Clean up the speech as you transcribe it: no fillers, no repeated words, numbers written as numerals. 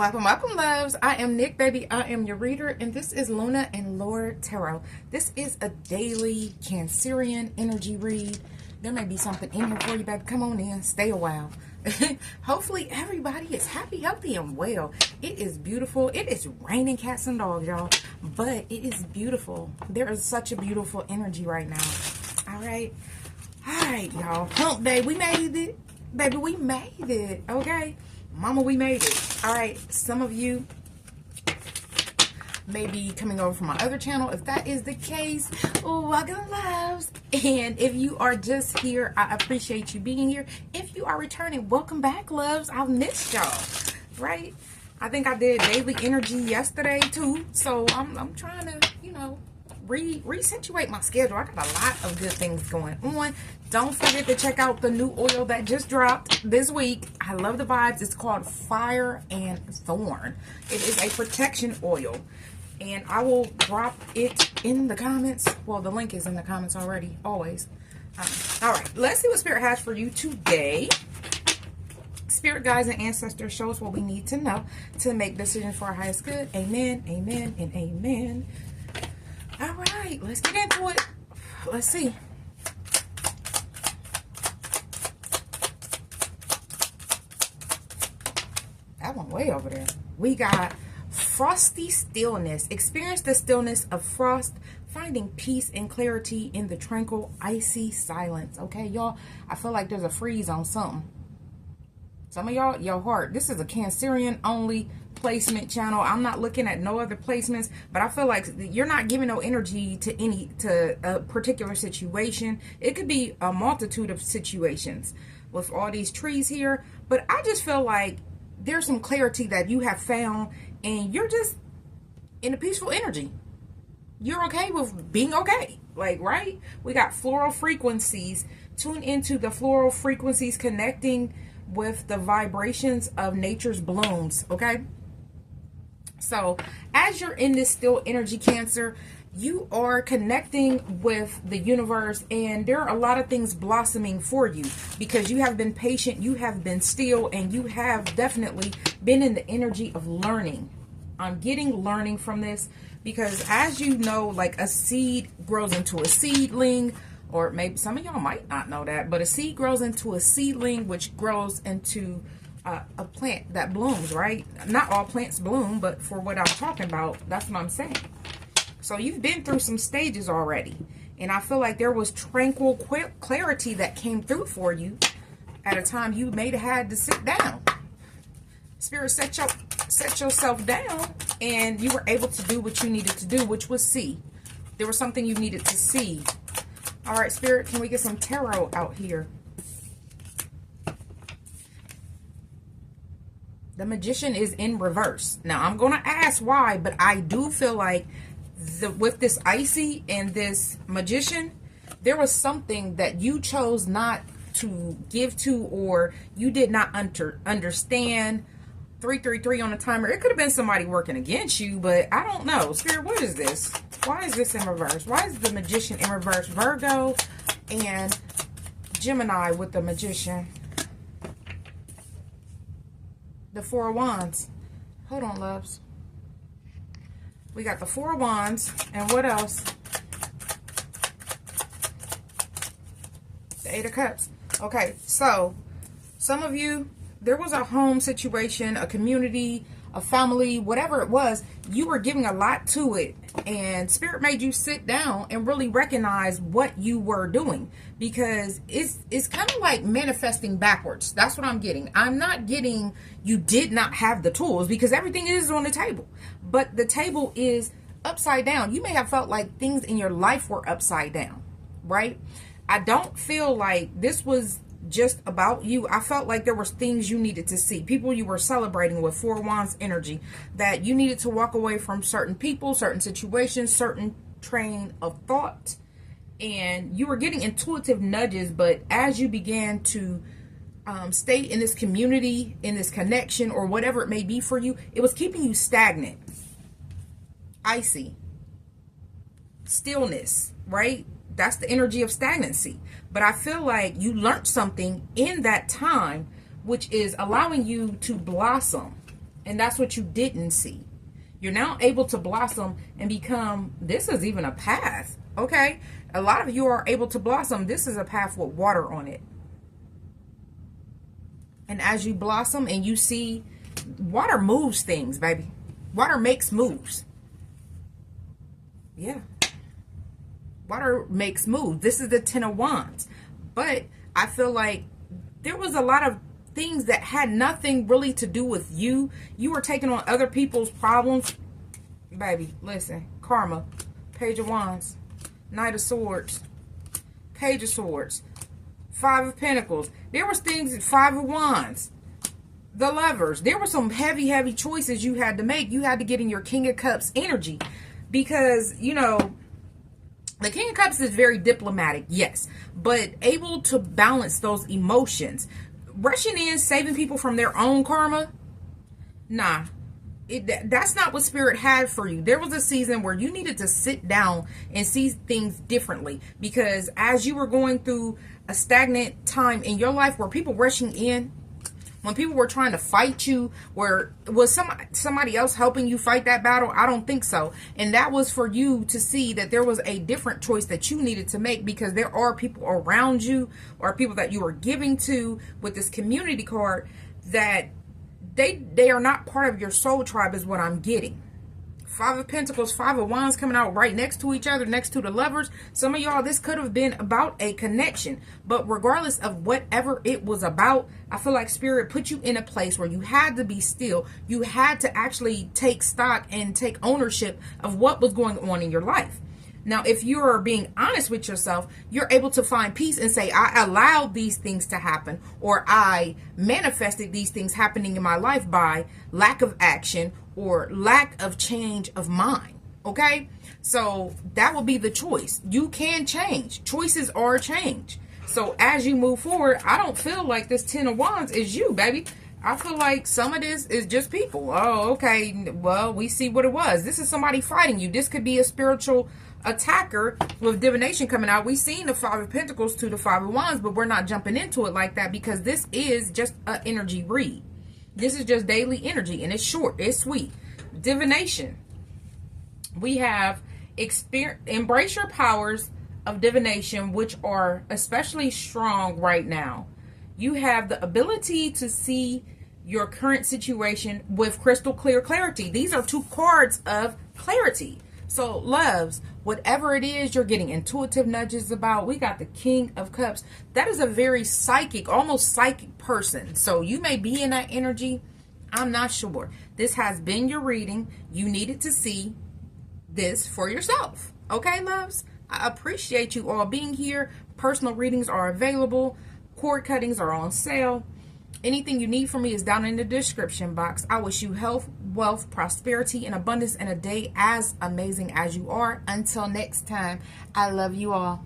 Welcome, welcome, loves. I am Nick, baby. I am your reader, and this is Luna and Lord Tarot. This is a daily Cancerian energy read. There may be something in here for you, baby. Come on in. Stay a while. Hopefully, everybody is happy, healthy, and well. It is beautiful. It is raining cats and dogs, y'all, but it is beautiful. There is such a beautiful energy right now. All right, y'all. Hump day. We made it, baby. We made it. Okay. Mama, we made it. All right, some of you may be coming over from my other channel. If that is the case, welcome, loves. And if you are just here, I appreciate you being here. If you are returning, welcome back, loves. I've missed y'all, right? I think I did daily energy yesterday too, so I'm trying to, you know, resituate my schedule. I got a lot of good things going on. Don't forget to check out the new oil that just dropped this week. I love the vibes. It's called Fire and Thorn. It is a protection oil, and I will drop it in the comments. Well, the link is in the comments already, always. All right, let's see what Spirit has for you today. Spirit guides and ancestors, show us what we need to know to make decisions for our highest good. Amen, amen, and amen. All right, let's get into it. Let's see. That went way over there. We got frosty stillness. Experience the stillness of frost, finding peace and clarity in the tranquil, icy silence. Okay, y'all, I feel like there's a freeze on something. Some of y'all, your heart. This is a Cancerian only placement channel. I'm not looking at no other placements, but I feel like you're not giving no energy to a particular situation. It could be a multitude of situations with all these trees here, but I just feel like there's some clarity that you have found, and you're just in a peaceful energy. You're okay with being okay, like, right? We got floral frequencies. Tune into the floral frequencies, connecting with the vibrations of nature's blooms. Okay, so as you're in this still energy, Cancer, you are connecting with the universe, and there are a lot of things blossoming for you because you have been patient, you have been still, and you have definitely been in the energy of learning. I'm getting learning from this because, as you know, like a seed grows into a seedling, or maybe some of y'all might not know that, but a seed grows into a seedling, which grows into a plant that blooms, right? Not all plants bloom, but for what I'm talking about, that's what I'm saying. So you've been through some stages already, and I feel like there was tranquil clarity that came through for you at a time you may have had to sit down. Spirit set yourself down, and you were able to do what you needed to do, which was see. There was something you needed to see. All right, Spirit, can we get some tarot out here? The Magician is in reverse. Now, I'm going to ask why, but I do feel like with this icy and this Magician, there was something that you chose not to give to, or you did not understand. 333 on the timer. It could have been somebody working against you, but I don't know. Spirit, what is this? Why is this in reverse? Why is the Magician in reverse? Virgo and Gemini with the Magician. The Four of Wands. Hold on, loves. We got the Four of Wands, and what else? The Eight of Cups. Okay, so some of you, there was a home situation, a community, a family, whatever it was, you were giving a lot to it, and Spirit made you sit down and really recognize what you were doing, because it's kind of like manifesting backwards. That's what I'm getting. I'm not getting you did not have the tools, because everything is on the table, but the table is upside down. You may have felt like things in your life were upside down, right? I don't feel like this was just about you. I felt like there was things you needed to see, people you were celebrating with Four Wands energy, that you needed to walk away from certain people, certain situations, certain train of thought, and you were getting intuitive nudges. But as you began to stay in this community, in this connection, or whatever it may be for you, it was keeping you stagnant, icy, stillness, right? That's the energy of stagnancy. But I feel like you learned something in that time, which is allowing you to blossom And that's what you didn't see. You're now able to blossom and become, this is even a path, okay? A lot of you are able to blossom. This is a path with water on it. And as you blossom and you see, water moves things, baby. Water makes moves. Yeah. Water makes moves. This is the Ten of Wands. But I feel like there was a lot of things that had nothing really to do with you. You were taking on other people's problems. Baby, listen. Karma. Page of Wands. Knight of Swords. Page of Swords. Five of Pentacles. There was things, Five of Wands. The Lovers. There were some heavy, heavy choices you had to make. You had to get in your King of Cups energy. Because, you know, the King of Cups is very diplomatic, yes. But able to balance those emotions. Rushing in, saving people from their own karma. Nah. That's not what Spirit had for you. There was a season where you needed to sit down and see things differently. Because as you were going through a stagnant time in your life where people rushing in, when people were trying to fight you, where was somebody else helping you fight that battle? I don't think so. And that was for you to see that there was a different choice that you needed to make, because there are people around you or people that you are giving to with this community card that they are not part of your soul tribe is what I'm getting. Five of Pentacles, Five of Wands coming out right next to each other, next to the Lovers. Some of y'all, this could have been about a connection. But regardless of whatever it was about, I feel like Spirit put you in a place where you had to be still. You had to actually take stock and take ownership of what was going on in your life. Now, if you're being honest with yourself, you're able to find peace and say, I allowed these things to happen, or I manifested these things happening in my life by lack of action or lack of change of mind. Okay? So that will be the choice. You can change. Choices are change. So as you move forward, I don't feel like this Ten of Wands is you, baby. I feel like some of this is just people. Oh, okay. Well, we see what it was. This is somebody fighting you. This could be a spiritual attacker with divination coming out. We've seen the Five of Pentacles to the Five of Wands, but we're not jumping into it like that because this is just an energy read. This is just daily energy, and it's short, it's sweet. Divination. We have embrace your powers of divination, which are especially strong right now. You have the ability to see your current situation with crystal clear clarity. These are two cards of clarity. So, loves, whatever it is you're getting intuitive nudges about, we got the King of Cups. That is a very psychic, almost psychic person. So, you may be in that energy. I'm not sure. This has been your reading. You needed to see this for yourself. Okay, loves? I appreciate you all being here. Personal readings are available. Cord cuttings are on sale. Anything you need from me is down in the description box. I wish you health, wealth, prosperity, and abundance in a day as amazing as you are. Until next time, I love you all.